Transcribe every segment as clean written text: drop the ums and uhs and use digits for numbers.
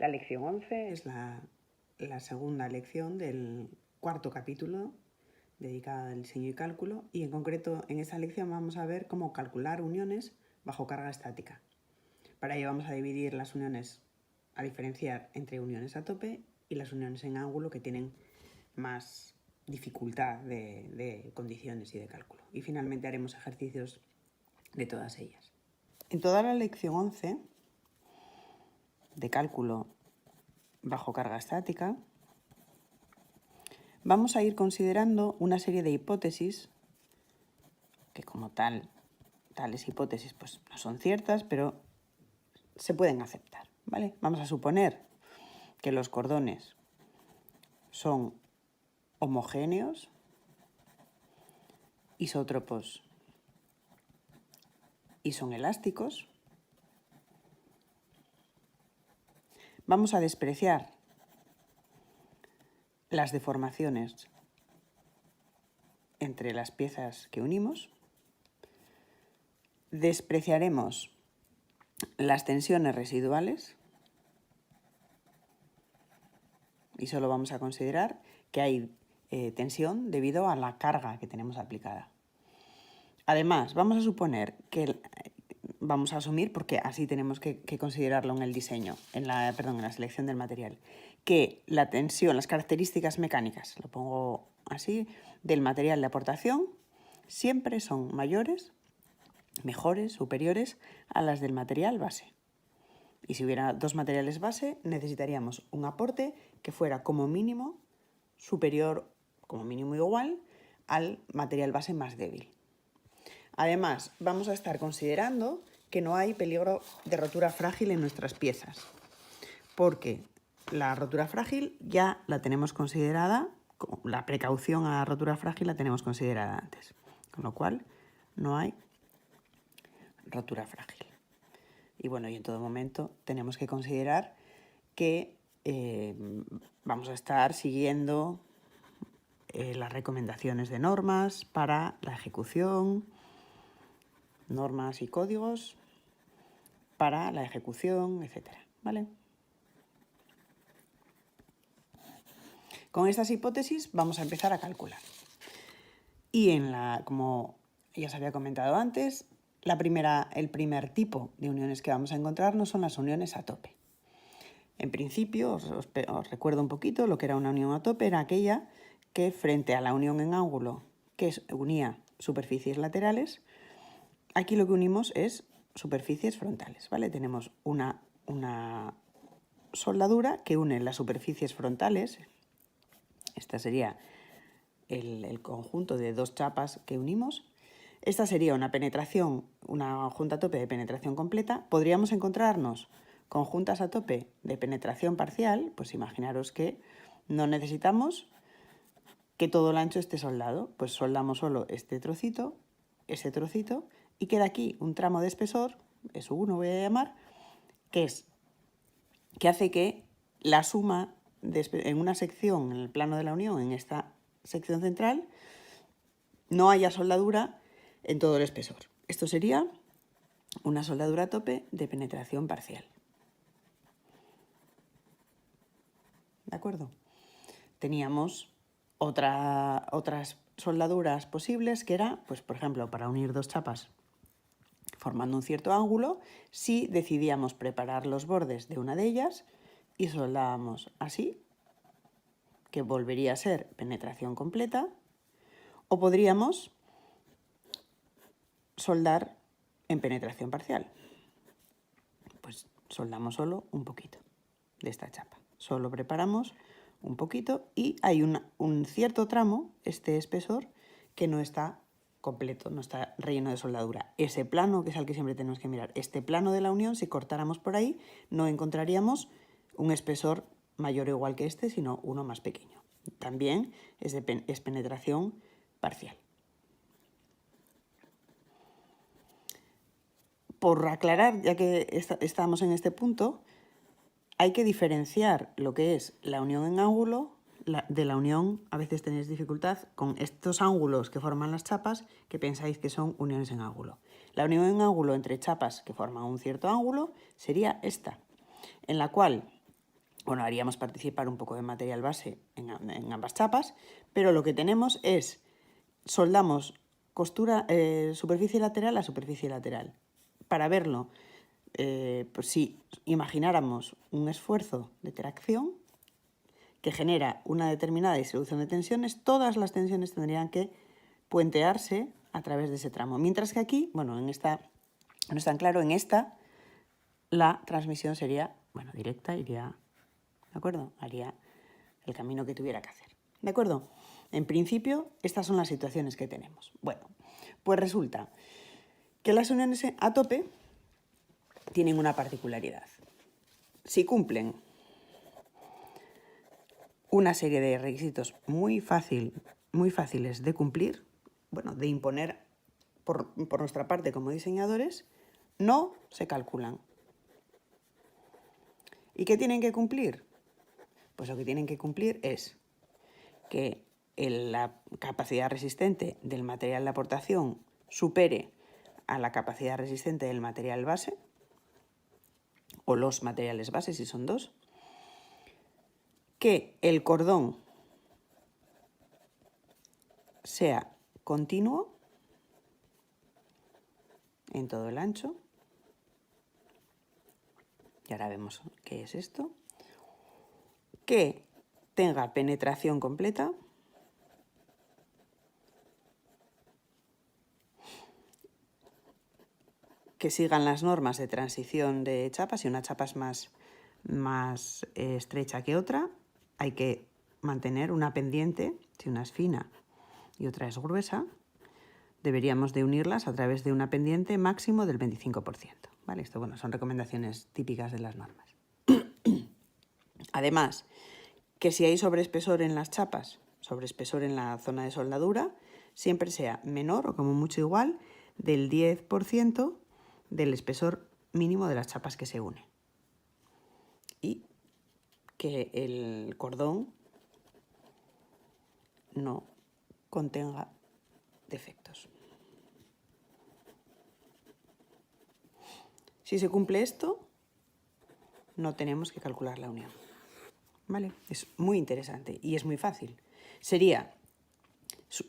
La lección 11 es la segunda lección del cuarto capítulo dedicada al diseño y cálculo, y en concreto en esta lección vamos a ver cómo calcular uniones bajo carga estática. Para ello vamos a dividir las uniones, a diferenciar entre uniones a tope y las uniones en ángulo, que tienen más dificultad de condiciones y de cálculo. Y finalmente haremos ejercicios de todas ellas. En toda la lección 11 de cálculo bajo carga estática, vamos a ir considerando una serie de hipótesis que como tales hipótesis pues no son ciertas, pero se pueden aceptar, ¿vale? Vamos a suponer que los cordones son homogéneos, isótropos y son elásticos. Vamos a despreciar las deformaciones entre las piezas que unimos. Despreciaremos las tensiones residuales y solo vamos a considerar que hay tensión debido a la carga que tenemos aplicada. Además, vamos a asumir, porque así tenemos que considerarlo en el diseño, en la selección del material, que la tensión, las características mecánicas, lo pongo así, del material de aportación siempre son mayores, mejores, superiores a las del material base. Y si hubiera dos materiales base, necesitaríamos un aporte que fuera como mínimo superior, como mínimo igual, al material base más débil. Además, vamos a estar considerando que no hay peligro de rotura frágil en nuestras piezas, porque la rotura frágil ya la tenemos considerada, la precaución a la rotura frágil la tenemos considerada antes, con lo cual no hay rotura frágil. Y bueno, y en todo momento tenemos que considerar que vamos a estar siguiendo las recomendaciones de normas para la ejecución, normas y códigos para la ejecución, etcétera, ¿vale? Con estas hipótesis vamos a empezar a calcular. Y como ya os había comentado antes, el primer tipo de uniones que vamos a encontrar no son las uniones a tope. En principio, os recuerdo un poquito, lo que era una unión a tope era aquella que frente a la unión en ángulo que unía superficies laterales, aquí lo que unimos es superficies frontales, ¿vale? Tenemos una soldadura que une las superficies frontales. Esta sería el conjunto de dos chapas que unimos. Esta sería una junta a tope de penetración completa. Podríamos encontrarnos con juntas a tope de penetración parcial, pues imaginaros que no necesitamos que todo el ancho esté soldado, pues soldamos solo este trocito, ese trocito, y queda aquí un tramo de espesor, S1 voy a llamar, que hace que la suma en una sección, en el plano de la unión, en esta sección central, no haya soldadura en todo el espesor. Esto sería una soldadura a tope de penetración parcial. ¿De acuerdo? Teníamos otras soldaduras posibles, que era, pues por ejemplo, para unir dos chapas formando un cierto ángulo, si decidíamos preparar los bordes de una de ellas y soldábamos así, que volvería a ser penetración completa, o podríamos soldar en penetración parcial. Pues soldamos solo un poquito de esta chapa. Solo preparamos un poquito y hay un cierto tramo, este espesor, que no está completo, no está relleno de soldadura. Ese plano, que es al que siempre tenemos que mirar, este plano de la unión, si cortáramos por ahí, no encontraríamos un espesor mayor o igual que este, sino uno más pequeño. También es penetración parcial. Por aclarar, ya que estamos en este punto, hay que diferenciar lo que es la unión en ángulo de la unión, a veces tenéis dificultad con estos ángulos que forman las chapas, que pensáis que son uniones en ángulo. La unión en ángulo entre chapas que forman un cierto ángulo sería esta, en la cual bueno, haríamos participar un poco de material base en ambas chapas, pero lo que tenemos es, soldamos costura, superficie lateral a superficie lateral. Para verlo, pues si imagináramos un esfuerzo de tracción que genera una determinada distribución de tensiones, todas las tensiones tendrían que puentearse a través de ese tramo. Mientras que aquí, bueno, en esta no es tan claro, en esta la transmisión sería, bueno, directa, iría, ¿de acuerdo? Haría el camino que tuviera que hacer, ¿de acuerdo? En principio, estas son las situaciones que tenemos. Bueno, pues resulta que las uniones a tope tienen una particularidad. Si cumplen una serie de requisitos muy fáciles de cumplir, bueno, de imponer por nuestra parte como diseñadores, no se calculan. ¿Y qué tienen que cumplir? Pues lo que tienen que cumplir es que la capacidad resistente del material de aportación supere a la capacidad resistente del material base, o los materiales base si son dos, que el cordón sea continuo en todo el ancho, y ahora vemos qué es esto, que tenga penetración completa, que sigan las normas de transición de chapas. Si una chapa es más estrecha que otra, hay que mantener una pendiente. Si una es fina y otra es gruesa, deberíamos de unirlas a través de una pendiente máximo del 25%. ¿Vale? Esto, bueno, son recomendaciones típicas de las normas. Además, que si hay sobreespesor en las chapas, sobreespesor en la zona de soldadura, siempre sea menor o como mucho igual del 10% del espesor mínimo de las chapas que se une. Y que el cordón no contenga defectos. Si se cumple esto, no tenemos que calcular la unión. ¿Vale? Es muy interesante y es muy fácil. Sería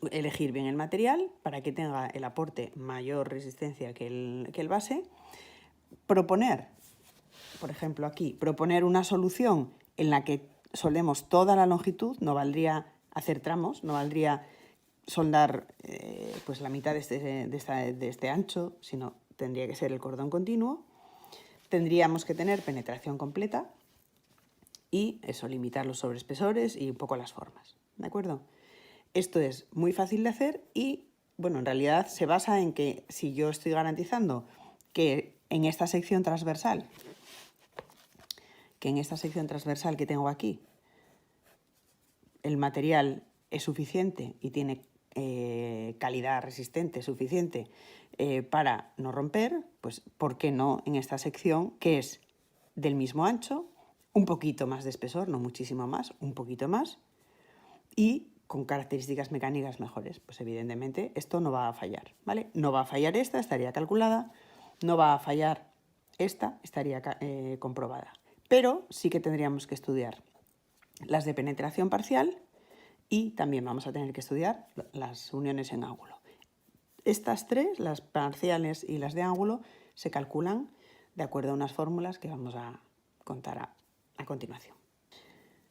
elegir bien el material para que tenga el aporte mayor resistencia que el base. Proponer, por ejemplo aquí, proponer una solución en la que soldemos toda la longitud. No valdría hacer tramos, no valdría soldar pues la mitad de este ancho, sino tendría que ser el cordón continuo. Tendríamos que tener penetración completa y eso, limitar los sobreespesores y un poco las formas, ¿de acuerdo? Esto es muy fácil de hacer y, bueno, en realidad se basa en que si yo estoy garantizando que en esta sección transversal que tengo aquí, el material es suficiente y tiene calidad resistente suficiente para no romper, pues ¿por qué no en esta sección que es del mismo ancho, un poquito más de espesor, no muchísimo más, un poquito más, y con características mecánicas mejores? Pues evidentemente esto no va a fallar, ¿vale? No va a fallar esta, estaría calculada, no va a fallar esta, estaría comprobada. Pero sí que tendríamos que estudiar las de penetración parcial y también vamos a tener que estudiar las uniones en ángulo. Estas tres, las parciales y las de ángulo, se calculan de acuerdo a unas fórmulas que vamos a contar a continuación.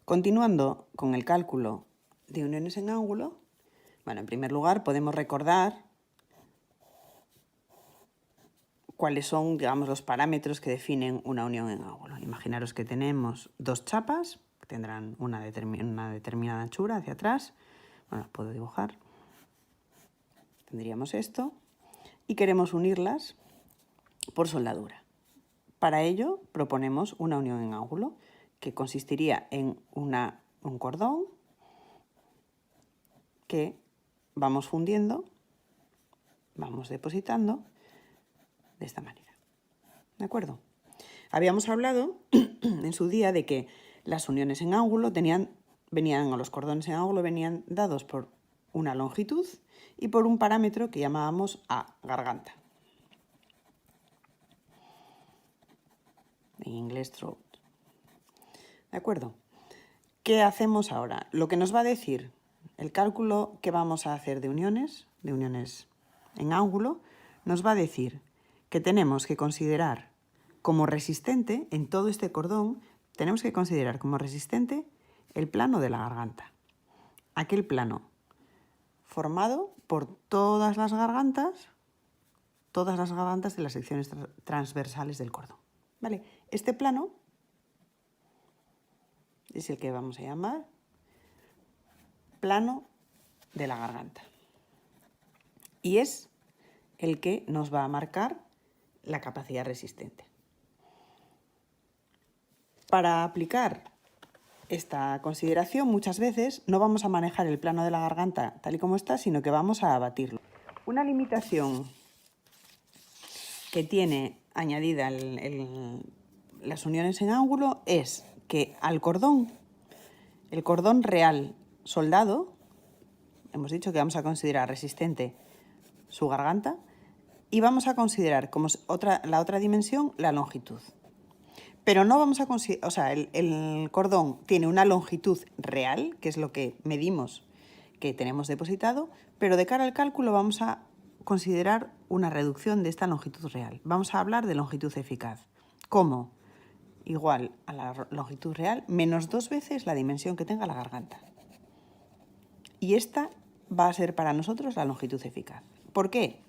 Continuando con el cálculo de uniones en ángulo, bueno, en primer lugar podemos recordar cuáles son, digamos, los parámetros que definen una unión en ángulo. Imaginaros que tenemos dos chapas, que tendrán una determinada anchura hacia atrás. Bueno, las puedo dibujar. Tendríamos esto y queremos unirlas por soldadura. Para ello proponemos una unión en ángulo que consistiría en un cordón que vamos fundiendo, vamos depositando de esta manera. ¿De acuerdo? Habíamos hablado en su día de que las uniones en ángulo los cordones en ángulo venían dados por una longitud y por un parámetro que llamábamos A, garganta. En inglés throat. ¿De acuerdo? ¿Qué hacemos ahora? Lo que nos va a decir el cálculo que vamos a hacer de uniones en ángulo, nos va a decir que tenemos que considerar como resistente, en todo este cordón, tenemos que considerar como resistente el plano de la garganta. Aquel plano formado por todas las gargantas de las secciones transversales del cordón. ¿Vale? Este plano es el que vamos a llamar plano de la garganta. Y es el que nos va a marcar la capacidad resistente. Para aplicar esta consideración, muchas veces no vamos a manejar el plano de la garganta tal y como está, sino que vamos a abatirlo. Una limitación que tiene añadida las uniones en ángulo es que al cordón, el cordón real soldado, hemos dicho que vamos a considerar resistente su garganta y vamos a considerar como la otra dimensión la longitud. Pero no vamos a considerar, o sea, el cordón tiene una longitud real, que es lo que medimos que tenemos depositado, pero de cara al cálculo vamos a considerar una reducción de esta longitud real. Vamos a hablar de longitud eficaz. ¿Cómo? Igual a la longitud real menos 2 veces la dimensión que tenga la garganta. Y esta va a ser para nosotros la longitud eficaz. ¿Por qué?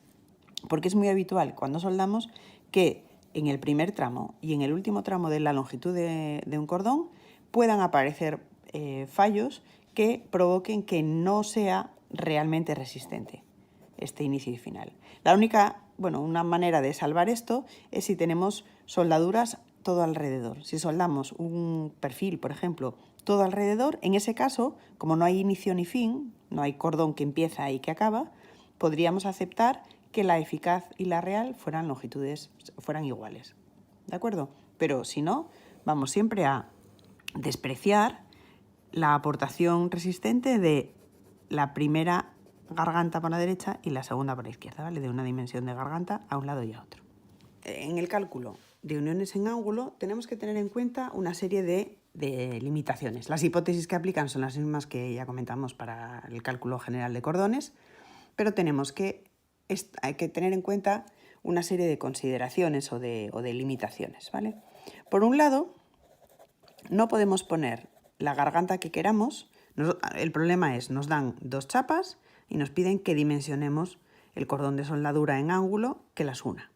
Porque es muy habitual cuando soldamos que en el primer tramo y en el último tramo de la longitud de un cordón puedan aparecer fallos que provoquen que no sea realmente resistente este inicio y final. Una manera de salvar esto es si tenemos soldaduras todo alrededor. Si soldamos un perfil, por ejemplo, todo alrededor, en ese caso, como no hay inicio ni fin, no hay cordón que empieza y que acaba, podríamos aceptar que la eficaz y la real fueran iguales. ¿De acuerdo? Pero si no, vamos siempre a despreciar la aportación resistente de la primera garganta para la derecha y la segunda para la izquierda, ¿vale? De una dimensión de garganta a un lado y a otro. En el cálculo de uniones en ángulo tenemos que tener en cuenta una serie de limitaciones. Las hipótesis que aplican son las mismas que ya comentamos para el cálculo general de cordones, pero hay que tener en cuenta una serie de consideraciones o de limitaciones, ¿vale? Por un lado, no podemos poner la garganta que queramos. El problema es, nos dan 2 chapas y nos piden que dimensionemos el cordón de soldadura en ángulo que las una.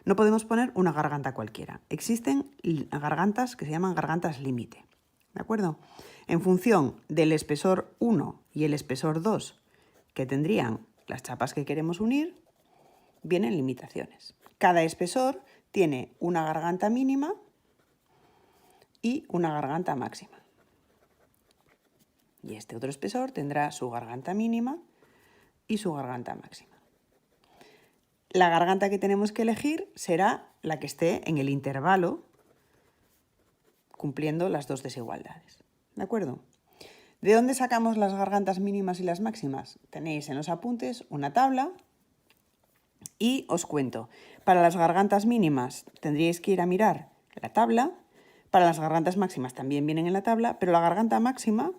No podemos poner una garganta cualquiera. Existen gargantas que se llaman gargantas límite, ¿de acuerdo? En función del espesor 1 y el espesor 2 que tendrían las chapas que queremos unir, vienen limitaciones. Cada espesor tiene una garganta mínima y una garganta máxima. Y este otro espesor tendrá su garganta mínima y su garganta máxima. La garganta que tenemos que elegir será la que esté en el intervalo, cumpliendo las 2 desigualdades. ¿De acuerdo? ¿De dónde sacamos las gargantas mínimas y las máximas? Tenéis en los apuntes una tabla y os cuento. Para las gargantas mínimas tendríais que ir a mirar la tabla. Para las gargantas máximas también vienen en la tabla, pero la garganta máxima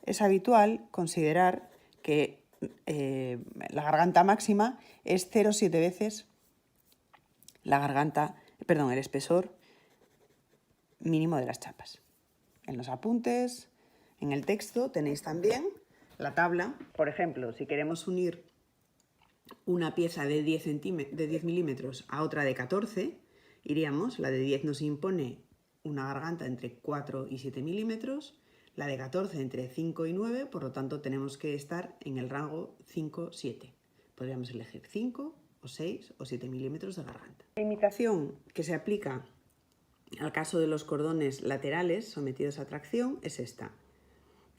es habitual considerar que la garganta máxima es 0,7 veces el espesor mínimo de las chapas. En los apuntes, en el texto, tenéis también la tabla. Por ejemplo, si queremos unir una pieza de 10 milímetros a otra de 14, iríamos, la de 10 nos impone una garganta entre 4 y 7 milímetros, la de 14 entre 5 y 9, por lo tanto tenemos que estar en el rango 5-7. Podríamos elegir 5 o 6 o 7 milímetros de garganta. La limitación que se aplica al caso de los cordones laterales sometidos a tracción es esta.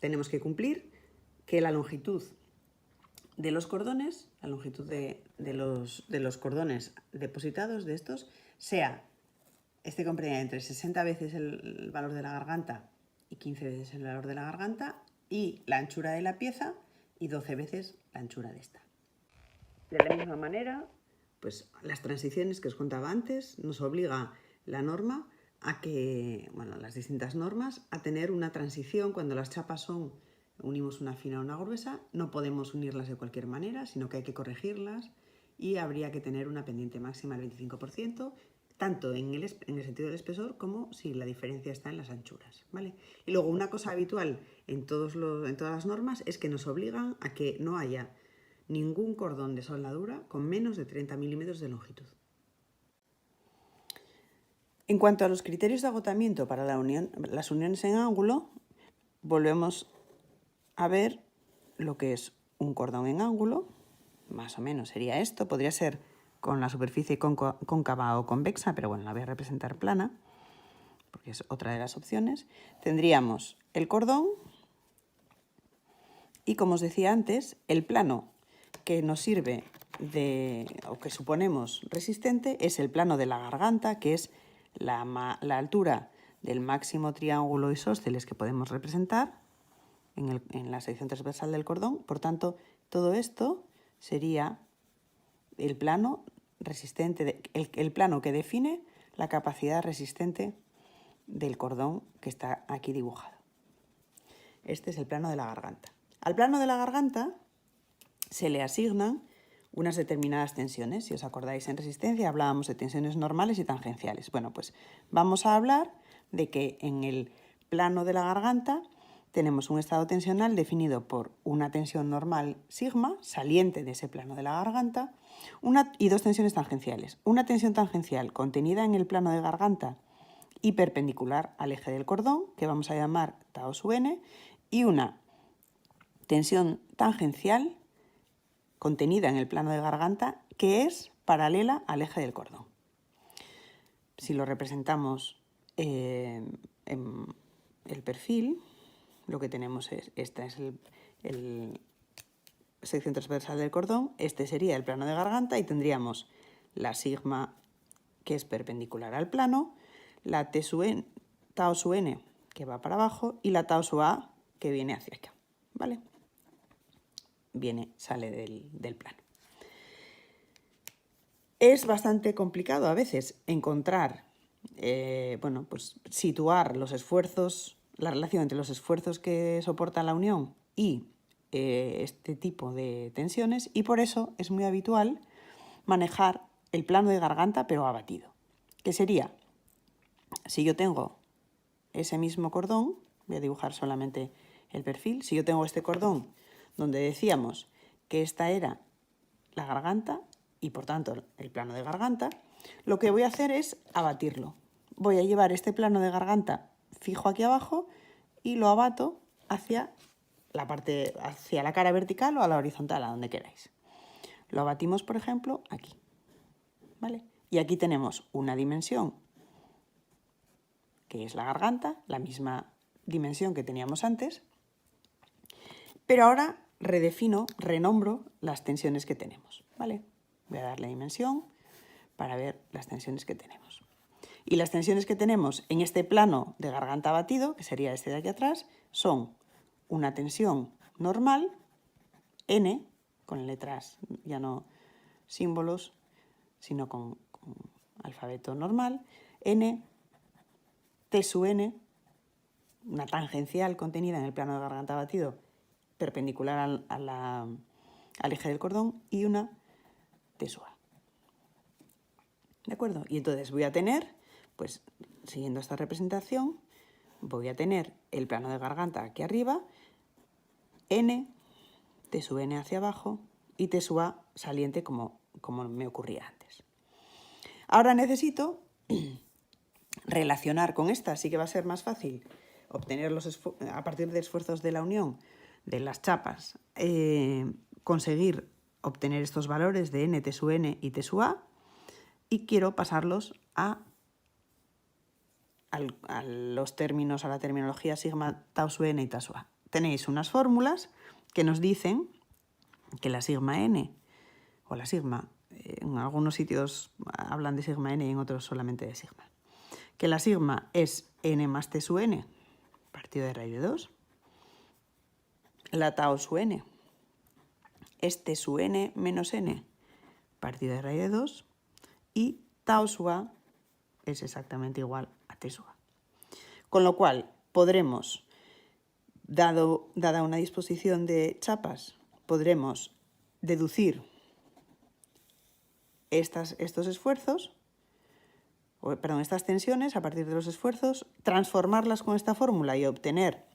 Tenemos que cumplir que la longitud de los cordones, la longitud de los cordones depositados de estos, esté comprendida entre 60 veces el valor de la garganta y 15 veces el valor de la garganta, y la anchura de la pieza y 12 veces la anchura de esta. De la misma manera, pues las transiciones que os contaba antes, nos obliga la norma a que, bueno, las distintas normas, a tener una transición cuando las chapas son, unimos una fina a una gruesa, no podemos unirlas de cualquier manera, sino que hay que corregirlas y habría que tener una pendiente máxima del 25%, tanto en el sentido del espesor como si la diferencia está en las anchuras, ¿vale? Y luego una cosa habitual en todas las normas es que nos obligan a que no haya ningún cordón de soldadura con menos de 30 milímetros de longitud. En cuanto a los criterios de agotamiento para las uniones en ángulo, volvemos a ver lo que es un cordón en ángulo, más o menos sería esto, podría ser con la superficie cóncava o convexa, pero bueno, la voy a representar plana, porque es otra de las opciones. Tendríamos el cordón y, como os decía antes, el plano que nos sirve o que suponemos resistente es el plano de la garganta, que es la altura del máximo triángulo isósceles que podemos representar en la sección transversal del cordón. Por tanto, todo esto sería el plano resistente, el plano que define la capacidad resistente del cordón que está aquí dibujado. Este es el plano de la garganta. Al plano de la garganta se le asignan unas determinadas tensiones. Si os acordáis, en resistencia hablábamos de tensiones normales y tangenciales. Bueno, pues vamos a hablar de que en el plano de la garganta tenemos un estado tensional definido por una tensión normal sigma, saliente de ese plano de la garganta, y dos tensiones tangenciales. Una tensión tangencial contenida en el plano de garganta y perpendicular al eje del cordón, que vamos a llamar tau sub n, y una tensión tangencial contenida en el plano de garganta que es paralela al eje del cordón. Si lo representamos en el perfil, lo que tenemos es, esta es el sección transversal del cordón, este sería el plano de garganta y tendríamos la sigma que es perpendicular al plano, la tau sub n que va para abajo y la tau sub a que viene hacia acá, ¿vale? Sale del plano. Es bastante complicado a veces encontrar, pues situar los esfuerzos, la relación entre los esfuerzos que soporta la unión y este tipo de tensiones, y por eso es muy habitual manejar el plano de garganta pero abatido, que sería, si yo tengo ese mismo cordón, voy a dibujar solamente el perfil, si yo tengo este cordón donde decíamos que esta era la garganta y por tanto el plano de garganta, lo que voy a hacer es abatirlo. Voy a llevar este plano de garganta fijo aquí abajo y lo abato hacia la cara vertical o a la horizontal, a donde queráis. Lo abatimos, por ejemplo, aquí, ¿vale? Y aquí tenemos una dimensión que es la garganta, la misma dimensión que teníamos antes, pero ahora renombro las tensiones que tenemos, ¿vale? Voy a darle dimensión para ver las tensiones que tenemos. Y las tensiones que tenemos en este plano de garganta abatido, que sería este de aquí atrás, son una tensión normal, N, con letras, ya no símbolos, sino con alfabeto normal, N, T sub N, una tangencial contenida en el plano de garganta abatido, perpendicular al eje del cordón, y una T sub A. ¿De acuerdo? Y entonces voy a tener, pues siguiendo esta representación, voy a tener el plano de garganta aquí arriba, N, T sub N hacia abajo y T sub A saliente como me ocurría antes. Ahora necesito relacionar con esta, así que va a ser más fácil obtener a partir de esfuerzos de la unión de las chapas, conseguir obtener estos valores de N, T sub N y T sub A, y quiero pasarlos a los términos, a la terminología sigma, tau sub N y tau sub A. Tenéis unas fórmulas que nos dicen que la sigma N o la sigma, en algunos sitios hablan de sigma N y en otros solamente de sigma, que la sigma es N más T sub N partido de raíz de 2, la tau sub N es T sub N menos N partido de raíz de 2 y tau sub A es exactamente igual a tesúa. Con lo cual, podremos, dada una disposición de chapas, podremos deducir estas tensiones a partir de los esfuerzos, transformarlas con esta fórmula y obtener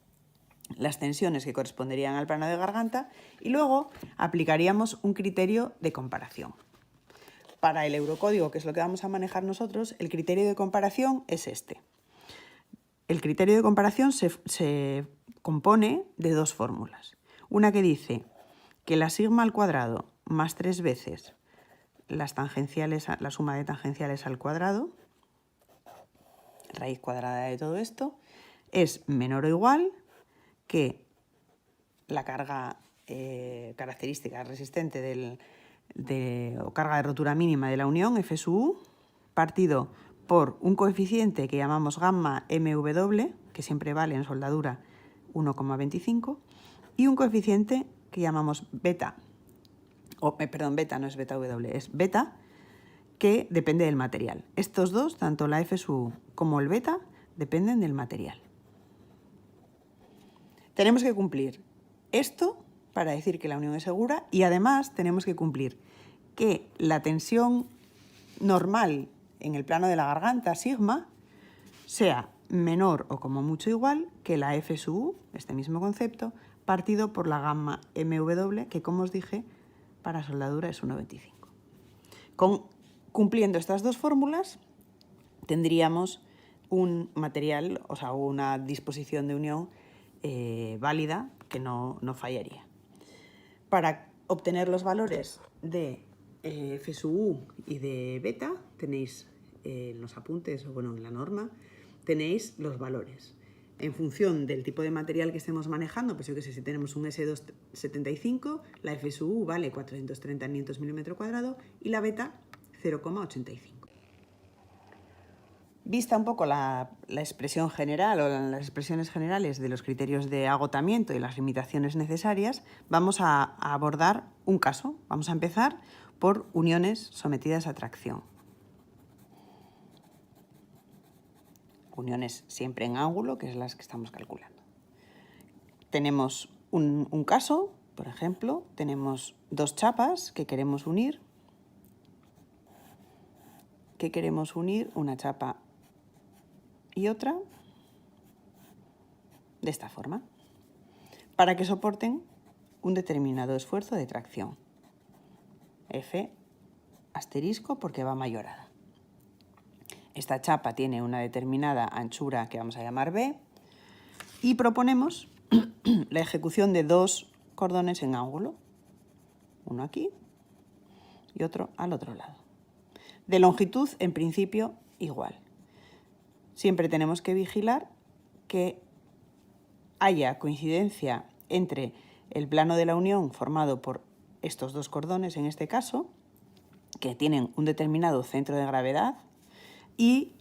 las tensiones que corresponderían al plano de garganta, y luego aplicaríamos un criterio de comparación. Para el eurocódigo, que es lo que vamos a manejar nosotros, el criterio de comparación es este. El criterio de comparación se compone de dos fórmulas. Una que dice que la sigma al cuadrado más 3 veces la suma de tangenciales al cuadrado, raíz cuadrada de todo esto, es menor o igual que la carga característica resistente o carga de rotura mínima de la unión, F sub U, partido por un coeficiente que llamamos gamma MW, que siempre vale en soldadura 1,25, y un coeficiente que llamamos beta, beta no es beta W, es beta, que depende del material. Estos dos, tanto la F sub U como el beta, dependen del material. Tenemos que cumplir esto para decir que la unión es segura, y además tenemos que cumplir que la tensión normal en el plano de la garganta, sigma, sea menor o como mucho igual que la F sub U, este mismo concepto, partido por la gamma MW, que como os dije, para soldadura es 1,25. Cumpliendo estas dos fórmulas, tendríamos un material, o sea, una disposición de unión válida que no fallaría. Para obtener los valores de F sub U y de beta, tenéis en los apuntes, o bueno, en la norma, tenéis los valores. En función del tipo de material que estemos manejando, pues yo que sé, si tenemos un S275, la F sub U vale 430 Nm², y la beta 0,85. Vista un poco la expresión general o las expresiones generales de los criterios de agotamiento y las limitaciones necesarias, vamos a abordar un caso. Vamos a empezar por uniones sometidas a tracción. Uniones siempre en ángulo, que es las que estamos calculando. Tenemos un caso, por ejemplo, tenemos dos chapas que queremos unir. Una chapa y otra de esta forma, para que soporten un determinado esfuerzo de tracción. F asterisco porque va mayorada. Esta chapa tiene una determinada anchura que vamos a llamar B, y proponemos la ejecución de dos cordones en ángulo, uno aquí y otro al otro lado, de longitud en principio igual. Siempre tenemos que vigilar que haya coincidencia entre el plano de la unión formado por estos dos cordones, en este caso, que tienen un determinado centro de gravedad, y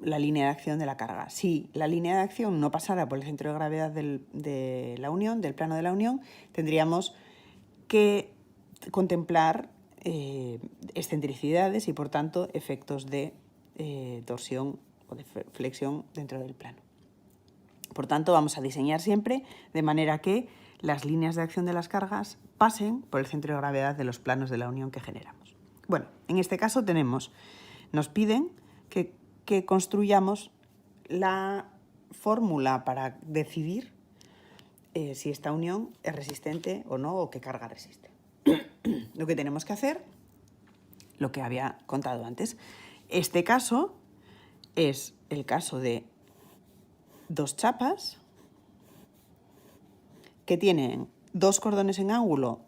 la línea de acción de la carga. Si la línea de acción no pasara por el centro de gravedad de la unión, del plano de la unión, tendríamos que contemplar excentricidades y, por tanto, efectos de torsión o de flexión dentro del plano. Por tanto, vamos a diseñar siempre de manera que las líneas de acción de las cargas pasen por el centro de gravedad de los planos de la unión que generamos. Bueno, en este caso nos piden que construyamos la fórmula para decidir si esta unión es resistente o no, o qué carga resiste. Lo que tenemos que hacer, lo que había contado antes, este caso es el caso de dos chapas que tienen dos cordones en ángulo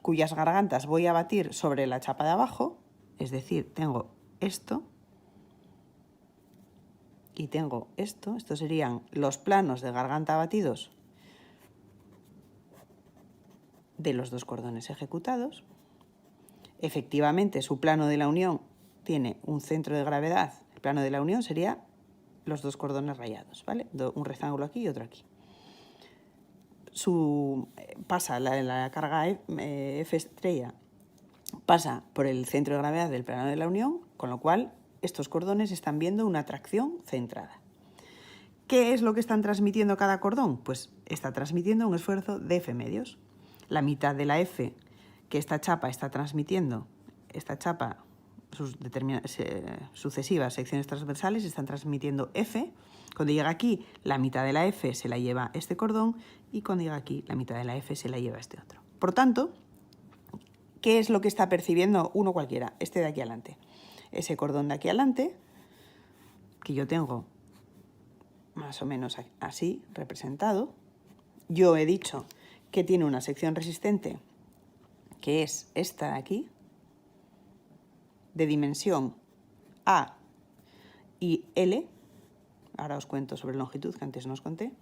cuyas gargantas voy a batir sobre la chapa de abajo, es decir, tengo esto y tengo esto. Estos serían los planos de garganta batidos de los dos cordones ejecutados. Efectivamente, su plano de la unión tiene un centro de gravedad. El plano de la unión sería los dos cordones rayados, ¿vale? Un rectángulo aquí y otro aquí. Pasa la carga F estrella, pasa por el centro de gravedad del plano de la unión, con lo cual estos cordones están viendo una tracción centrada. ¿Qué es lo que están transmitiendo cada cordón? Pues está transmitiendo un esfuerzo de F medios. La mitad de la F que esta chapa está transmitiendo, esta chapa, sus sucesivas secciones transversales están transmitiendo F. Cuando llega aquí, la mitad de la F se la lleva este cordón y cuando llega aquí, la mitad de la F se la lleva este otro. Por tanto, ¿qué es lo que está percibiendo uno cualquiera? Este de aquí adelante. Ese cordón de aquí adelante, que yo tengo más o menos así representado. Yo he dicho que tiene una sección resistente, que es esta de aquí, de dimensión A y L. Ahora os cuento sobre longitud, que antes no os conté.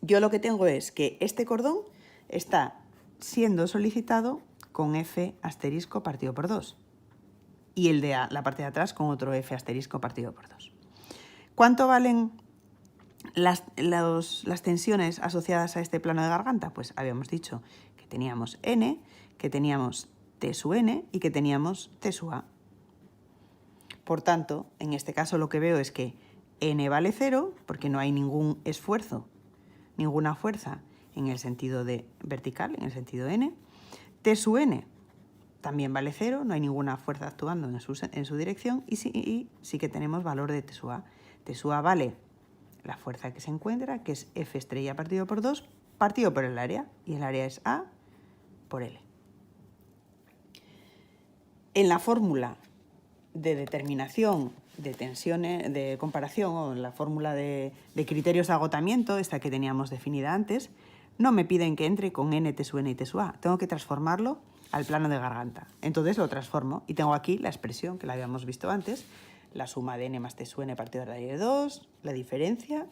Yo lo que tengo es que este cordón está siendo solicitado con F asterisco partido por 2. Y el de la parte de atrás con otro F asterisco partido por 2. ¿Cuánto valen las tensiones asociadas a este plano de garganta? Pues habíamos dicho que teníamos N, que teníamos T sub N y que teníamos T sub A. Por tanto, en este caso lo que veo es que N vale 0 porque no hay ningún esfuerzo, ninguna fuerza en el sentido de vertical, en el sentido N. T sub N también vale 0, no hay ninguna fuerza actuando en su dirección y sí que tenemos valor de T sub A. T sub A vale la fuerza que se encuentra, que es F estrella partido por 2, partido por el área, y el área es A por L. En la fórmula de determinación de tensiones, de comparación, o en la fórmula de criterios de agotamiento, esta que teníamos definida antes, no me piden que entre con N, T sub N y T sub A. Tengo que transformarlo al plano de garganta. Entonces lo transformo y tengo aquí la expresión que la habíamos visto antes, la suma de N más T sub N partido de raíz de 2, la diferencia,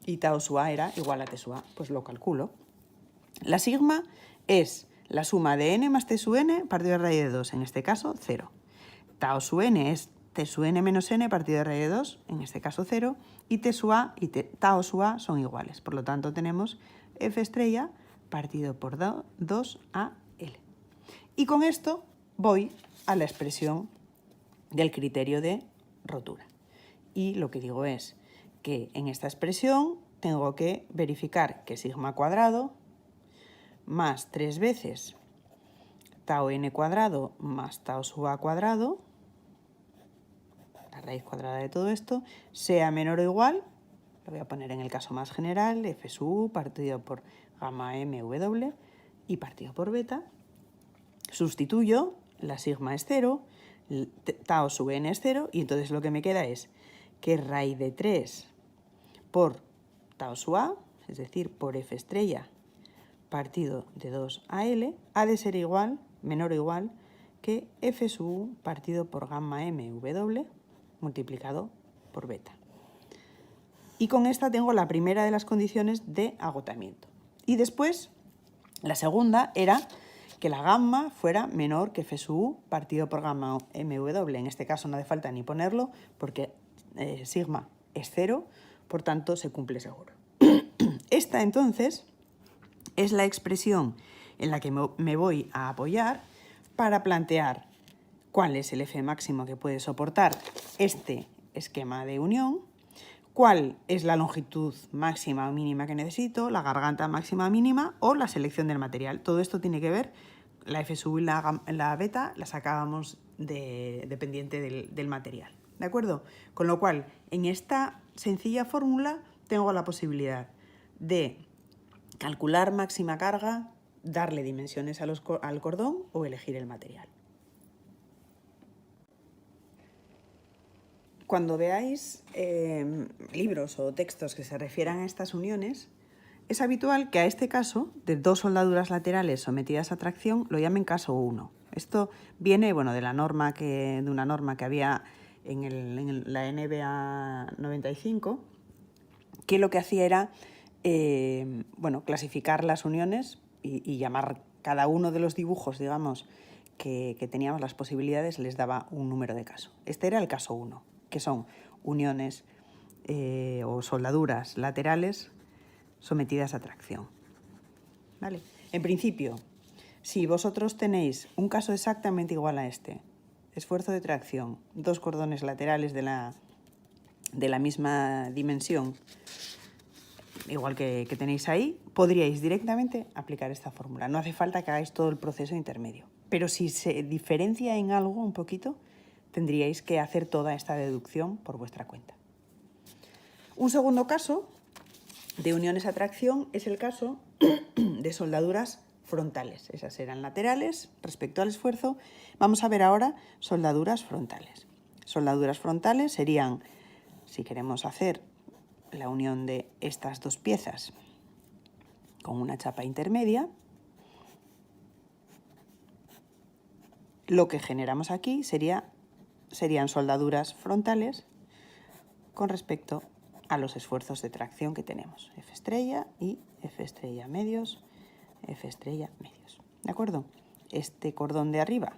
y tau sub A era igual a T sub A, pues lo calculo. La sigma es la suma de N más T sub N partido de raíz de 2, en este caso 0. Tau sub N es T sub N menos N partido de raíz de 2, en este caso 0, y T sub A y tau sub A son iguales. Por lo tanto tenemos F estrella partido por 2 a L. Y con esto voy a la expresión del criterio de rotura. Y lo que digo es que en esta expresión tengo que verificar que sigma cuadrado más 3 veces tau n cuadrado más tau sub a cuadrado, la raíz cuadrada de todo esto, sea menor o igual, lo voy a poner en el caso más general, F sub u partido por gamma m w y partido por beta. Sustituyo, la sigma es 0, tau sub n es 0, y entonces lo que me queda es que raíz de 3 por tau sub a, es decir, por F estrella partido de 2 a L, ha de ser igual, menor o igual, que F sub u partido por gamma m w multiplicado por beta. Y con esta tengo la primera de las condiciones de agotamiento. Y después, la segunda era que la gamma fuera menor que F sub u partido por gamma mw. En este caso no hace falta ni ponerlo porque sigma es 0, por tanto se cumple seguro. Esta entonces es la expresión en la que me voy a apoyar para plantear cuál es el F máximo que puede soportar este esquema de unión, cuál es la longitud máxima o mínima que necesito, la garganta máxima o mínima o la selección del material. Todo esto tiene que ver, la F sub y la beta la sacábamos dependiente del material, ¿de acuerdo? Con lo cual, en esta sencilla fórmula tengo la posibilidad de calcular máxima carga, darle dimensiones al cordón o elegir el material. Cuando veáis libros o textos que se refieran a estas uniones, es habitual que a este caso, de 2 soldaduras laterales sometidas a tracción, lo llamen caso 1. Esto viene de una norma que había en la NBA 95, que lo que hacía era clasificar las uniones y llamar cada uno de los dibujos, digamos, que teníamos las posibilidades, les daba un número de caso. Este era el caso 1, que son uniones o soldaduras laterales sometidas a tracción. ¿Vale? En principio, Si vosotros tenéis un caso exactamente igual a este, esfuerzo de tracción, dos cordones laterales de la misma dimensión, igual que tenéis ahí, podríais directamente aplicar esta fórmula. No hace falta que hagáis todo el proceso intermedio. Pero si se diferencia en algo un poquito, tendríais que hacer toda esta deducción por vuestra cuenta. Un segundo caso de uniones a tracción es el caso de soldaduras frontales. Esas eran laterales respecto al esfuerzo. Vamos a ver ahora soldaduras frontales. Soldaduras frontales serían, si queremos hacer la unión de estas dos piezas con una chapa intermedia, lo que generamos aquí serían soldaduras frontales con respecto a los esfuerzos de tracción que tenemos. F estrella y F estrella medios, F estrella medios. ¿De acuerdo? Este cordón de arriba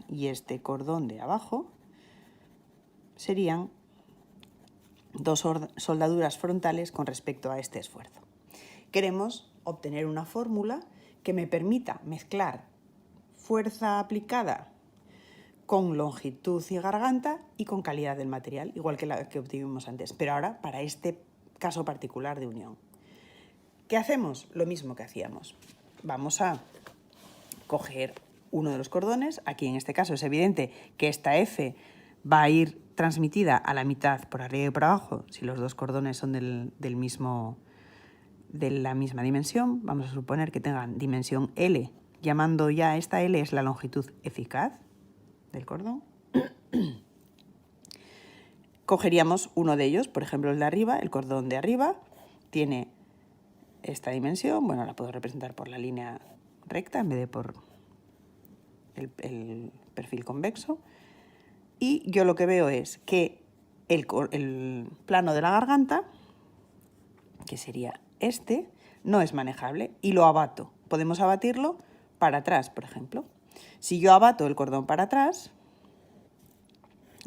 y este cordón de abajo serían dos soldaduras frontales con respecto a este esfuerzo. Queremos obtener una fórmula que me permita mezclar fuerza aplicada con longitud y garganta y con calidad del material, igual que la que obtuvimos antes, pero ahora para este caso particular de unión. ¿Qué hacemos? Lo mismo que hacíamos. Vamos a coger uno de los cordones. Aquí en este caso es evidente que esta F va a ir transmitida a la mitad por arriba y por abajo si los dos cordones son de la misma dimensión. Vamos a suponer que tengan dimensión L, llamando ya esta L es la longitud eficaz del cordón. Cogeríamos uno de ellos, por ejemplo el de arriba, el cordón de arriba tiene esta dimensión, bueno, la puedo representar por la línea recta en vez de por el perfil convexo, y yo lo que veo es que el plano de la garganta, que sería este, no es manejable y lo abato. Podemos abatirlo para atrás, por ejemplo. Si yo abato el cordón para atrás,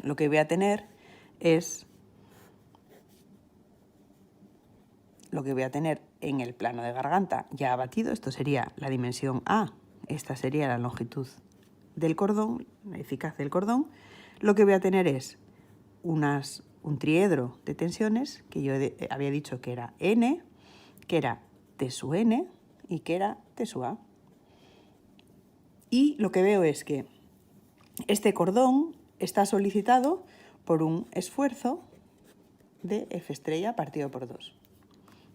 lo que voy a tener es lo que voy a tener en el plano de garganta ya abatido. Esto sería la dimensión A, esta sería la longitud del cordón, la eficaz del cordón. Lo que voy a tener es un triedro de tensiones que yo había dicho que era N, que era T sub N y que era T sub A. Y lo que veo es que este cordón está solicitado por un esfuerzo de F estrella partido por 2.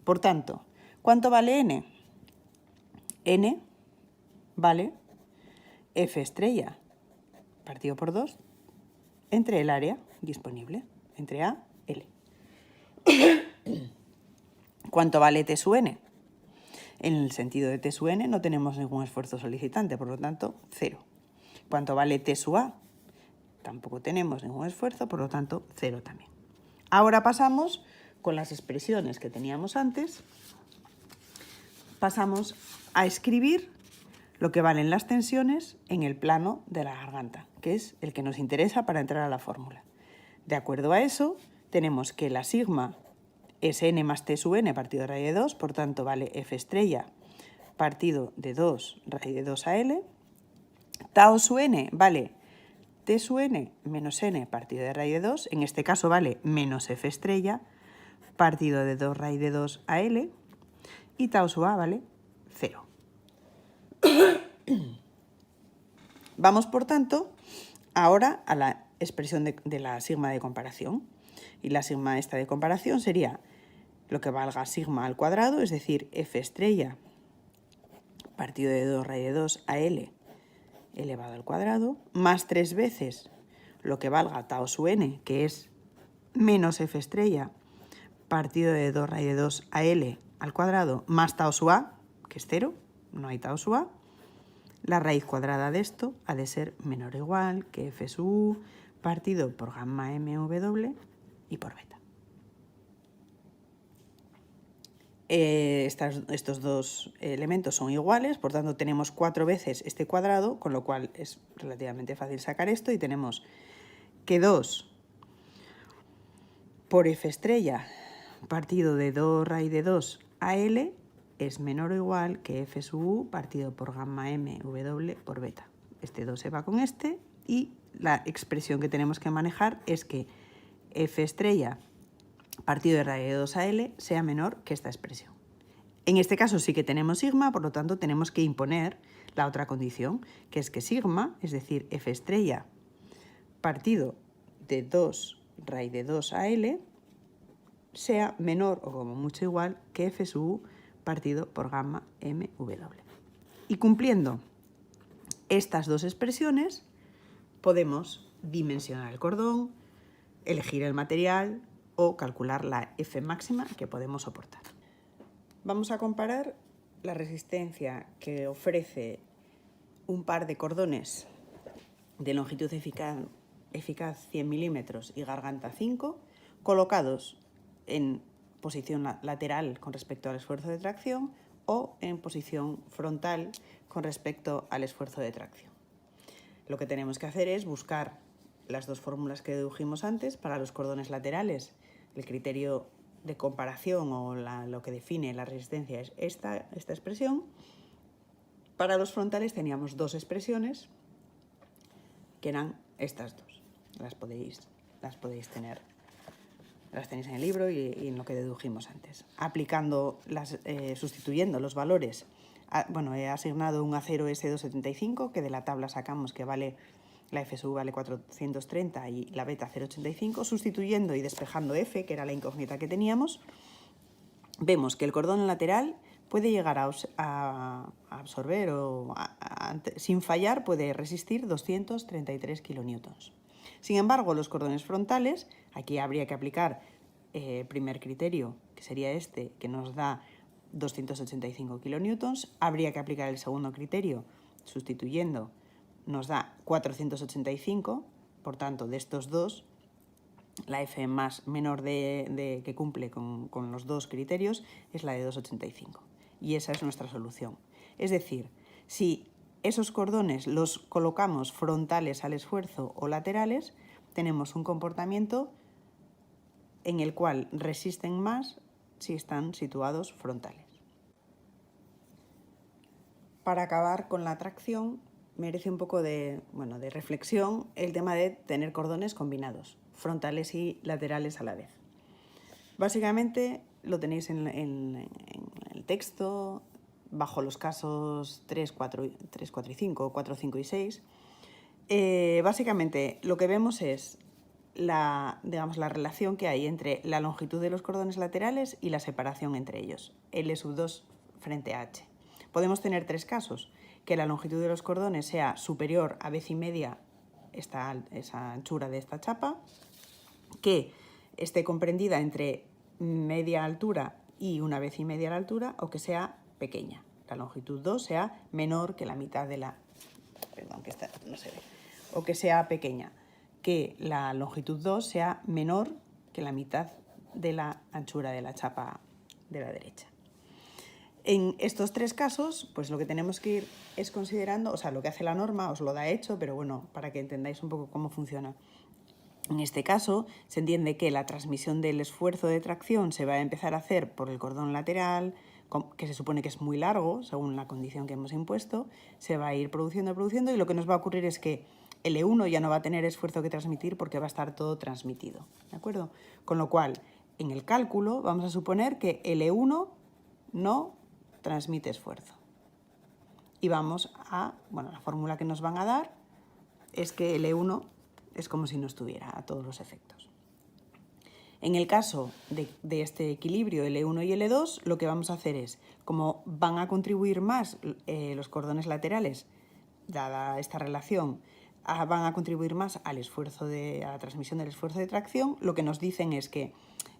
Por tanto, ¿cuánto vale N? N vale F estrella partido por 2 entre el área disponible, entre A y L. ¿Cuánto vale T sub N? En el sentido de T sub N no tenemos ningún esfuerzo solicitante, por lo tanto, 0. ¿Cuánto vale T sub A? Tampoco tenemos ningún esfuerzo, por lo tanto, 0 también. Ahora pasamos con las expresiones que teníamos antes. Pasamos a escribir lo que valen las tensiones en el plano de la garganta, que es el que nos interesa para entrar a la fórmula. De acuerdo a eso, tenemos que la sigma es n más t sub n partido de raíz de 2, por tanto vale f estrella partido de 2 raíz de 2 a l. Tau sub n vale t sub n menos n partido de raíz de 2, en este caso vale menos f estrella partido de 2 raíz de 2 a l, y tau sub a vale 0. Vamos, por tanto, ahora a la expresión de la sigma de comparación. Y la sigma esta de comparación sería lo que valga sigma al cuadrado, es decir, f estrella partido de 2 raíz de 2 a l elevado al cuadrado, más 3 veces lo que valga tau sub n, que es menos f estrella partido de 2 raíz de 2 a l al cuadrado, más tau sub a, que es 0, no hay tau sub a. La raíz cuadrada de esto ha de ser menor o igual que f sub u partido por gamma mw y por beta. Estos dos elementos son iguales, por tanto tenemos 4 veces este cuadrado, con lo cual es relativamente fácil sacar esto, y tenemos que 2 por f estrella partido de 2 raíz de 2 a l es menor o igual que F sub U partido por gamma M W por beta. Este 2 se va con este y la expresión que tenemos que manejar es que F estrella partido de raíz de 2 a L sea menor que esta expresión. En este caso sí que tenemos sigma, por lo tanto tenemos que imponer la otra condición, que es que sigma, es decir, F estrella partido de 2 raíz de 2 a L, sea menor o como mucho igual que F sub U partido por gamma MW. Y cumpliendo estas dos expresiones, podemos dimensionar el cordón, elegir el material o calcular la F máxima que podemos soportar. Vamos a comparar la resistencia que ofrece un par de cordones de longitud eficaz 100 milímetros y garganta 5, colocados en posición lateral con respecto al esfuerzo de tracción o en posición frontal con respecto al esfuerzo de tracción. Lo que tenemos que hacer es buscar las dos fórmulas que dedujimos antes. Para los cordones laterales, el criterio de comparación o lo que define la resistencia es esta expresión. Para los frontales teníamos dos expresiones que eran estas dos. Las podéis tener. Las tenéis en el libro y en lo que dedujimos antes. Sustituyendo los valores, he asignado un acero S275, que de la tabla sacamos que vale, la F sub vale 430 y la beta 0,85. Sustituyendo y despejando F, que era la incógnita que teníamos, vemos que el cordón lateral puede llegar a absorber o sin fallar puede resistir 233 kilonewtons. Sin embargo, los cordones frontales, aquí habría que aplicar primer criterio, que sería este, que nos da 285 kilonewtons. Habría que aplicar el segundo criterio, sustituyendo, nos da 485. Por tanto, de estos dos, la F más menor que cumple con los dos criterios es la de 285. Y esa es nuestra solución. Es decir, si esos cordones los colocamos frontales al esfuerzo o laterales, tenemos un comportamiento en el cual resisten más si están situados frontales. Para acabar con la tracción, merece un poco de reflexión el tema de tener cordones combinados, frontales y laterales a la vez. Básicamente lo tenéis en el texto, bajo los casos 3, 4 y 5, 4, 5 y 6. Básicamente lo que vemos es la relación que hay entre la longitud de los cordones laterales y la separación entre ellos, L sub 2 frente a H. Podemos tener tres casos: que la longitud de los cordones sea superior a vez y media esa anchura de esta chapa, que esté comprendida entre media altura y una vez y media la altura, o que sea pequeña. La longitud 2 sea menor que la mitad de la... Perdón, que esta no se ve. O que sea pequeña. Que la longitud 2 sea menor que la mitad de la anchura de la chapa de la derecha. En estos tres casos, pues lo que tenemos que ir es considerando, lo que hace la norma, os lo da hecho, pero bueno, para que entendáis un poco cómo funciona. En este caso, se entiende que la transmisión del esfuerzo de tracción se va a empezar a hacer por el cordón lateral, que se supone que es muy largo, según la condición que hemos impuesto, se va a ir produciendo, y lo que nos va a ocurrir es que L1 ya no va a tener esfuerzo que transmitir porque va a estar todo transmitido, ¿de acuerdo? Con lo cual, en el cálculo vamos a suponer que L1 no transmite esfuerzo. Y vamos a, la fórmula que nos van a dar es que L1 es como si no estuviera a todos los efectos. En el caso de este equilibrio L1 y L2, lo que vamos a hacer es, como van a contribuir más los cordones laterales, dada esta relación, van a contribuir más a la transmisión del esfuerzo de tracción, lo que nos dicen es que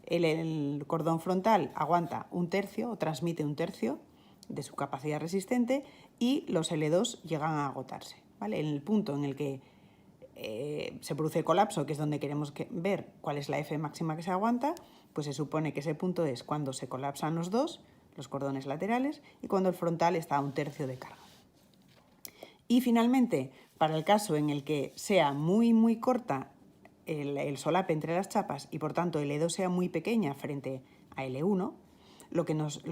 el cordón frontal aguanta 1/3 o transmite 1/3 de su capacidad resistente y los L2 llegan a agotarse, ¿vale? En el punto en el que se produce el colapso, que es donde queremos ver cuál es la F máxima que se aguanta, pues se supone que ese punto es cuando se colapsan los cordones laterales, y cuando el frontal está a 1/3 de carga. Y finalmente, para el caso en el que sea muy, muy corta el solape entre las chapas y por tanto L2 sea muy pequeña frente a L1, lo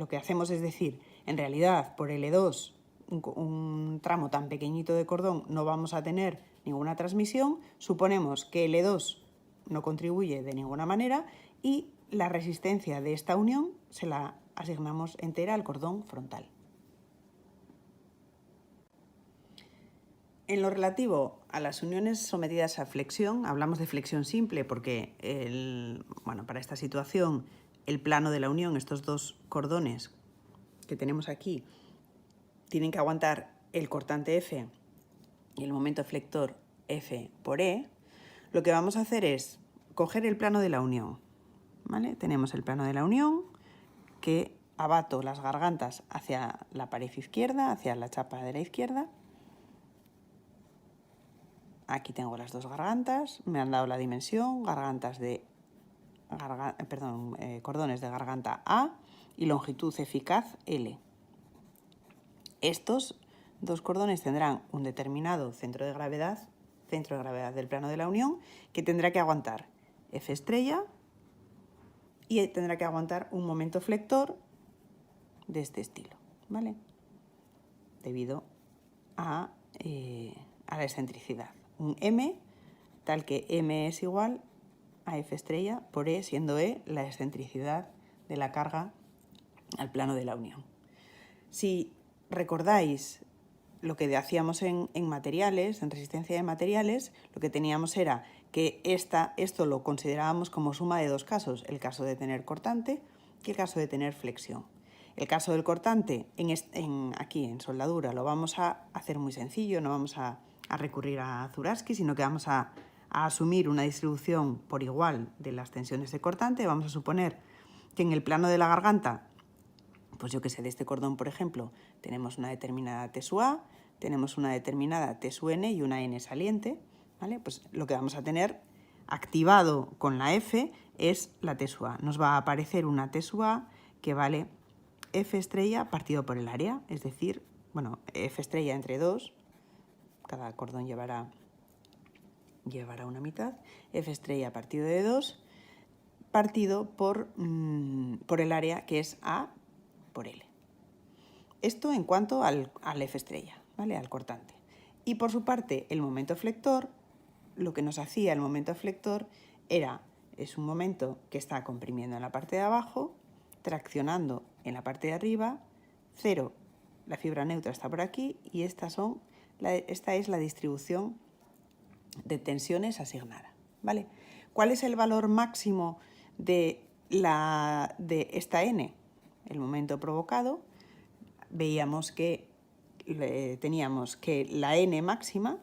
que hacemos es decir En realidad, por L2, un tramo tan pequeñito de cordón, no vamos a tener ninguna transmisión. Suponemos que L2 no contribuye de ninguna manera y la resistencia de esta unión se la asignamos entera al cordón frontal. En lo relativo a las uniones sometidas a flexión, hablamos de flexión simple porque para esta situación el plano de la unión, estos dos cordones que tenemos aquí, tienen que aguantar el cortante F y el momento flector F por E. Lo que vamos a hacer es coger el plano de la unión, ¿vale? Tenemos el plano de la unión que abato las gargantas hacia la pared izquierda, hacia la chapa de la izquierda. Aquí tengo las dos gargantas, me han dado la dimensión, cordones de garganta A y longitud eficaz L. Estos dos cordones tendrán un determinado centro de gravedad del plano de la unión, que tendrá que aguantar F estrella y tendrá que aguantar un momento flector de este estilo, ¿vale? Debido a la excentricidad. Un M, tal que M es igual a F estrella por E, siendo E la excentricidad de la carga al plano de la unión. Si recordáis lo que hacíamos en materiales, en resistencia de materiales, lo que teníamos era que esto lo considerábamos como suma de dos casos, el caso de tener cortante y el caso de tener flexión. El caso del cortante, aquí en soldadura, lo vamos a hacer muy sencillo, no vamos a recurrir a Zuraski, sino que vamos a asumir una distribución por igual de las tensiones de cortante. Vamos a suponer que en el plano de la garganta, pues yo que sé, de este cordón, por ejemplo, tenemos una determinada T sub A, tenemos una determinada T sub N y una N saliente, ¿vale? Pues lo que vamos a tener activado con la F es la T sub A. Nos va a aparecer una T sub A que vale F estrella partido por el área, es decir, F estrella entre 2, cada cordón llevará una mitad, F estrella partido de 2, partido por el área que es A por L. Esto en cuanto al F estrella, ¿vale? Al cortante. Y por su parte, el momento flector, lo que nos hacía el momento flector es un momento que está comprimiendo en la parte de abajo, traccionando en la parte de arriba, 0, la fibra neutra está por aquí y esta es la distribución de tensiones asignada, ¿vale? ¿Cuál es el valor máximo de esta N? El momento provocado. Veíamos que teníamos que la N máxima,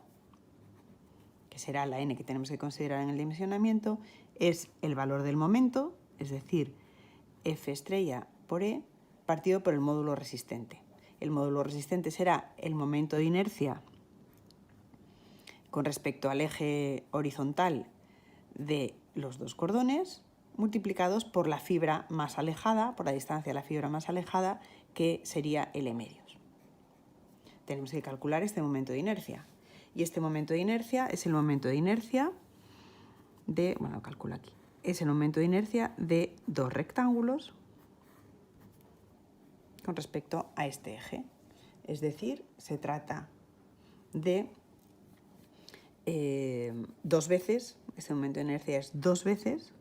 que será la N que tenemos que considerar en el dimensionamiento, es el valor del momento, es decir, F estrella por E partido por el módulo resistente. El módulo resistente será el momento de inercia con respecto al eje horizontal de los dos cordones, multiplicados por la fibra más alejada, por la distancia de la fibra más alejada, que sería L medios. Tenemos que calcular este momento de inercia. Y este momento de inercia es el momento de inercia es el momento de inercia de dos rectángulos con respecto a este eje. Es decir, se trata de dos veces, este momento de inercia es dos veces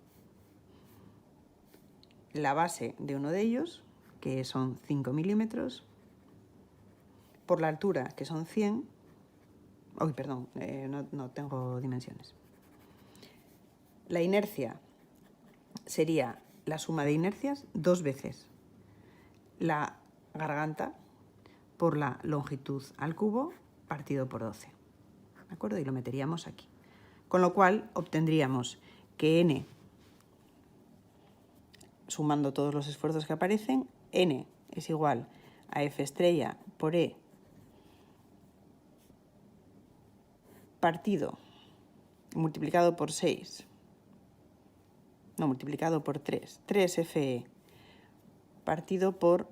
la base de uno de ellos, que son 5 milímetros, por la altura, que son 100. No tengo dimensiones. La inercia sería la suma de inercias dos veces la garganta por la longitud al cubo partido por 12. ¿De acuerdo? Y lo meteríamos aquí. Con lo cual obtendríamos que N, sumando todos los esfuerzos que aparecen, N es igual a F estrella por E multiplicado por 3, 3FE partido por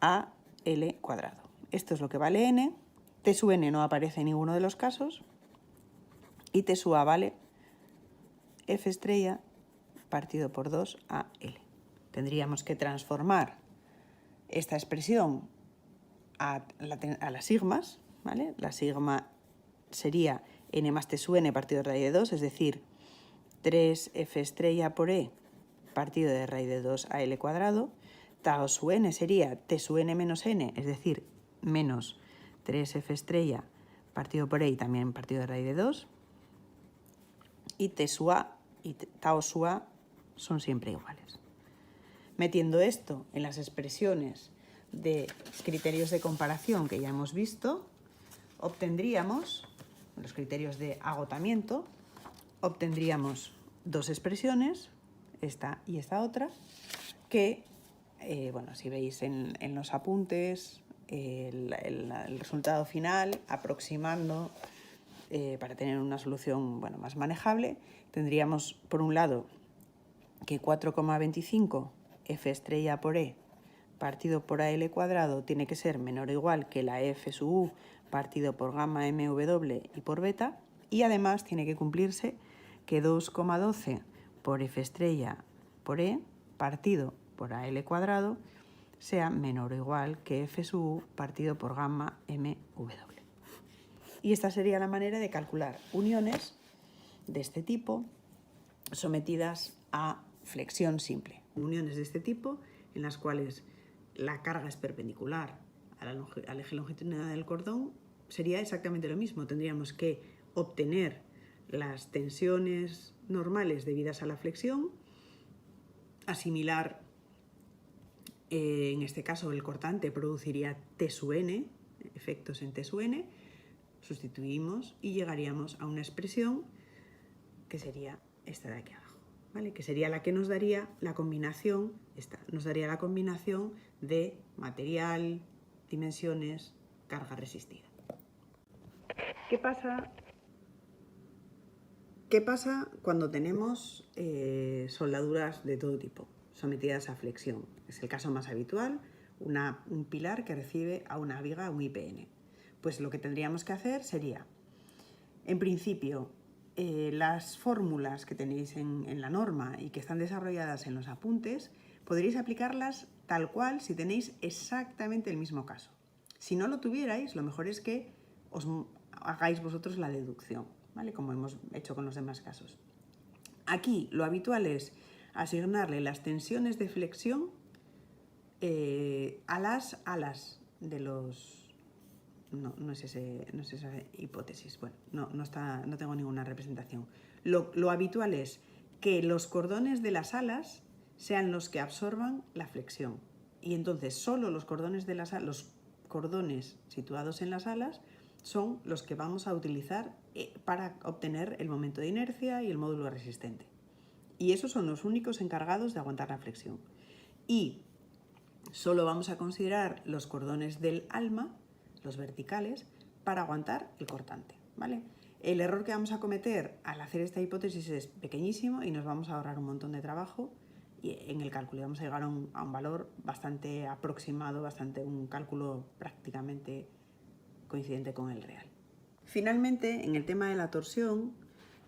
AL cuadrado. Esto es lo que vale N. T sub N no aparece en ninguno de los casos y T sub A vale F estrella partido por 2 AL. Tendríamos que transformar esta expresión a las sigmas, ¿vale? La sigma sería n más t sub n partido de raíz de 2, es decir, 3f estrella por e partido de raíz de 2 a l cuadrado. Tau sub n sería t sub n menos n, es decir, menos 3f estrella partido por e y también partido de raíz de 2. Y t sub a y tau sub a son siempre iguales. Metiendo esto en las expresiones de criterios de comparación que ya hemos visto, obtendríamos, los criterios de agotamiento, obtendríamos dos expresiones, esta y esta otra, que, bueno, si veis en los apuntes, el resultado final, aproximando para tener una solución, bueno, más manejable, tendríamos, por un lado, que 4,25 f estrella por e partido por al cuadrado tiene que ser menor o igual que la f sub u partido por gamma mw y por beta, y además tiene que cumplirse que 2,12 por f estrella por e partido por al cuadrado sea menor o igual que f sub u partido por gamma mw. Y esta sería la manera de calcular uniones de este tipo sometidas a flexión simple. Uniones de este tipo en las cuales la carga es perpendicular al eje longitudinal del cordón sería exactamente lo mismo. Tendríamos que obtener las tensiones normales debidas a la flexión, asimilar, en este caso el cortante produciría T sub n, efectos en T sub n, sustituimos y llegaríamos a una expresión que sería esta de aquí abajo, ¿vale? Que sería la que nos daría la combinación, nos daría la combinación de material, dimensiones, carga resistida. ¿Qué pasa cuando tenemos soldaduras de todo tipo sometidas a flexión? Es el caso más habitual, un pilar que recibe a una viga, un IPN. Pues lo que tendríamos que hacer sería, en principio, las fórmulas que tenéis en la norma y que están desarrolladas en los apuntes, podréis aplicarlas tal cual si tenéis exactamente el mismo caso. Si no lo tuvierais, lo mejor es que os hagáis vosotros la deducción, ¿vale? Como hemos hecho con los demás casos. Aquí lo habitual es asignarle las tensiones de flexión a las alas de los... No es esa hipótesis. Bueno, no tengo ninguna representación. Lo habitual es que los cordones de las alas sean los que absorban la flexión. Y entonces solo los cordones de los cordones situados en las alas son los que vamos a utilizar para obtener el momento de inercia y el módulo resistente. Y esos son los únicos encargados de aguantar la flexión. Y solo vamos a considerar los cordones del alma, los verticales, para aguantar el cortante, ¿vale? El error que vamos a cometer al hacer esta hipótesis es pequeñísimo y nos vamos a ahorrar un montón de trabajo y en el cálculo vamos a llegar a un valor bastante aproximado, un cálculo prácticamente coincidente con el real. Finalmente, en el tema de la torsión,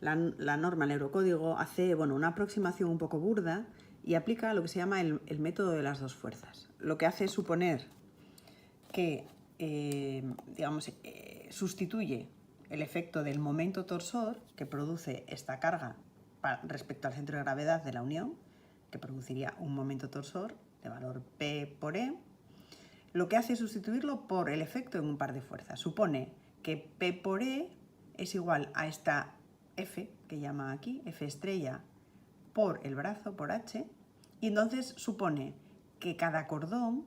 la norma, el Eurocódigo, hace una aproximación un poco burda y aplica lo que se llama el método de las dos fuerzas. Lo que hace es suponer que sustituye el efecto del momento torsor que produce esta carga respecto al centro de gravedad de la unión, que produciría un momento torsor de valor P por E. Lo que hace es sustituirlo por el efecto en un par de fuerzas. Supone que P por E es igual a esta F, que llama aquí, F estrella, por el brazo, por H, y entonces supone que cada cordón,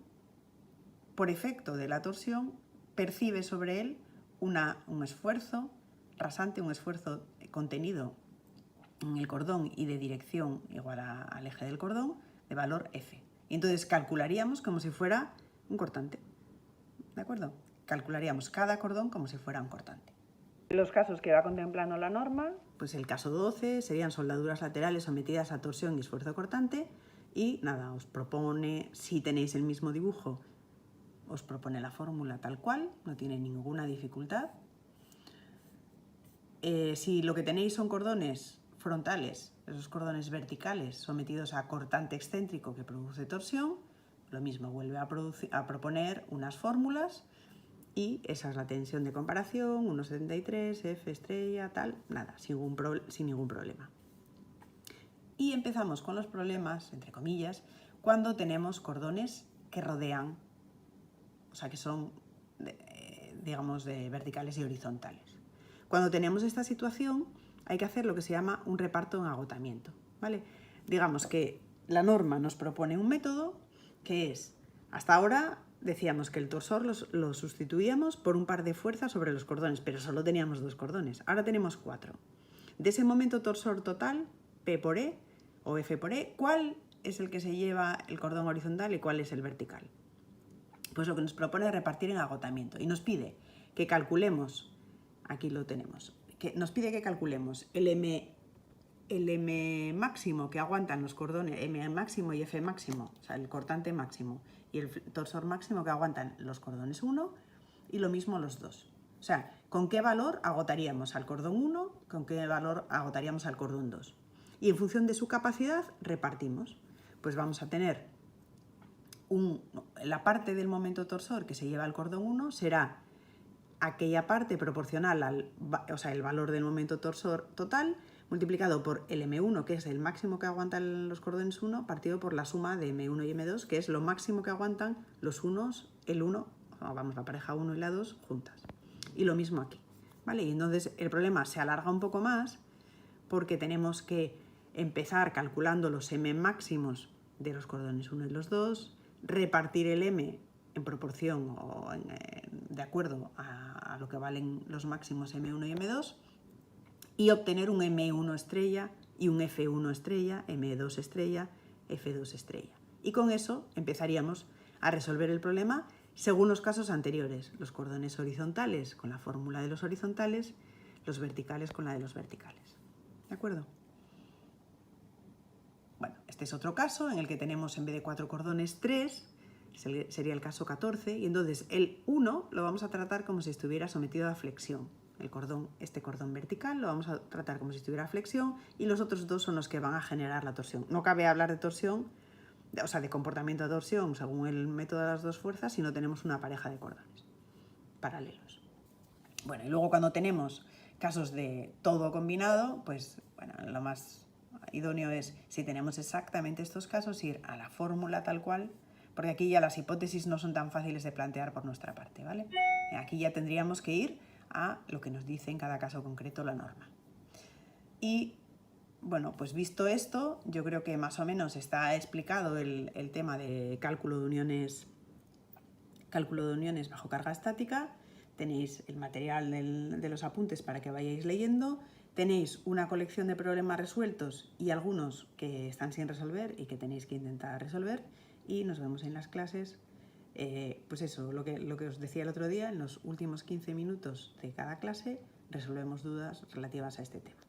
por efecto de la torsión, percibe sobre él un esfuerzo rasante, un esfuerzo contenido en el cordón y de dirección igual al eje del cordón, de valor F. Y entonces calcularíamos como si fuera un cortante, ¿de acuerdo? Calcularíamos cada cordón como si fuera un cortante. Los casos que va contemplando la norma, pues el caso 12 serían soldaduras laterales sometidas a torsión y esfuerzo cortante y nada, os propone, si tenéis el mismo dibujo, os propone la fórmula tal cual, no tiene ninguna dificultad. Si lo que tenéis son cordones frontales, esos cordones verticales sometidos a cortante excéntrico que produce torsión, lo mismo, vuelve a proponer unas fórmulas y esa es la tensión de comparación, 1,73, F estrella, tal, nada, sin ningún problema. Y empezamos con los problemas, entre comillas, cuando tenemos cordones que rodean, o sea, que son, digamos, de verticales y horizontales. Cuando tenemos esta situación, hay que hacer lo que se llama un reparto en agotamiento, ¿vale? Digamos que la norma nos propone un método que es, hasta ahora decíamos que el torsor lo sustituíamos por un par de fuerzas sobre los cordones, pero solo teníamos 2 cordones, ahora tenemos 4. De ese momento torsor total, P por E o F por E, ¿cuál es el que se lleva el cordón horizontal y cuál es el vertical? Pues lo que nos propone es repartir en agotamiento y nos pide que calculemos, aquí lo tenemos, que nos pide que calculemos el M máximo que aguantan los cordones, M máximo y F máximo, o sea, el cortante máximo, y el torsor máximo que aguantan los cordones 1 y lo mismo los 2. O sea, ¿con qué valor agotaríamos al cordón 1? ¿Con qué valor agotaríamos al cordón 2? Y en función de su capacidad repartimos. Pues vamos a tener la parte del momento torsor que se lleva al cordón 1 será aquella parte proporcional o sea, el valor del momento torsor total multiplicado por el M1, que es el máximo que aguantan los cordones 1, partido por la suma de M1 y M2, que es lo máximo que aguantan los unos, el 1, vamos, la pareja 1 y la 2 juntas. Y lo mismo aquí, ¿vale? Y entonces el problema se alarga un poco más porque tenemos que empezar calculando los M máximos de los cordones 1 y los 2, repartir el M en proporción o de acuerdo a lo que valen los máximos M1 y M2 y obtener un M1 estrella y un F1 estrella, M2 estrella, F2 estrella. Y con eso empezaríamos a resolver el problema según los casos anteriores, los cordones horizontales con la fórmula de los horizontales, los verticales con la de los verticales. ¿De acuerdo? Bueno, este es otro caso en el que tenemos en vez de 4 cordones 3, sería el caso 14, y entonces el 1 lo vamos a tratar como si estuviera sometido a flexión. Este cordón vertical lo vamos a tratar como si estuviera a flexión y los otros 2 son los que van a generar la torsión. No cabe hablar de torsión, o sea, de comportamiento de torsión según el método de las 2 fuerzas si no tenemos una pareja de cordones paralelos. Bueno, y luego cuando tenemos casos de todo combinado, pues bueno, lo más idóneo es, si tenemos exactamente estos casos, ir a la fórmula tal cual, porque aquí ya las hipótesis no son tan fáciles de plantear por nuestra parte, ¿vale? Aquí ya tendríamos que ir a lo que nos dice en cada caso concreto la norma. Y bueno, pues visto esto, yo creo que más o menos está explicado el tema de cálculo de uniones bajo carga estática. Tenéis el material de los apuntes para que vayáis leyendo. Tenéis una colección de problemas resueltos y algunos que están sin resolver y que tenéis que intentar resolver. Y nos vemos en las clases. Pues eso, lo que os decía el otro día, en los últimos 15 minutos de cada clase resolvemos dudas relativas a este tema.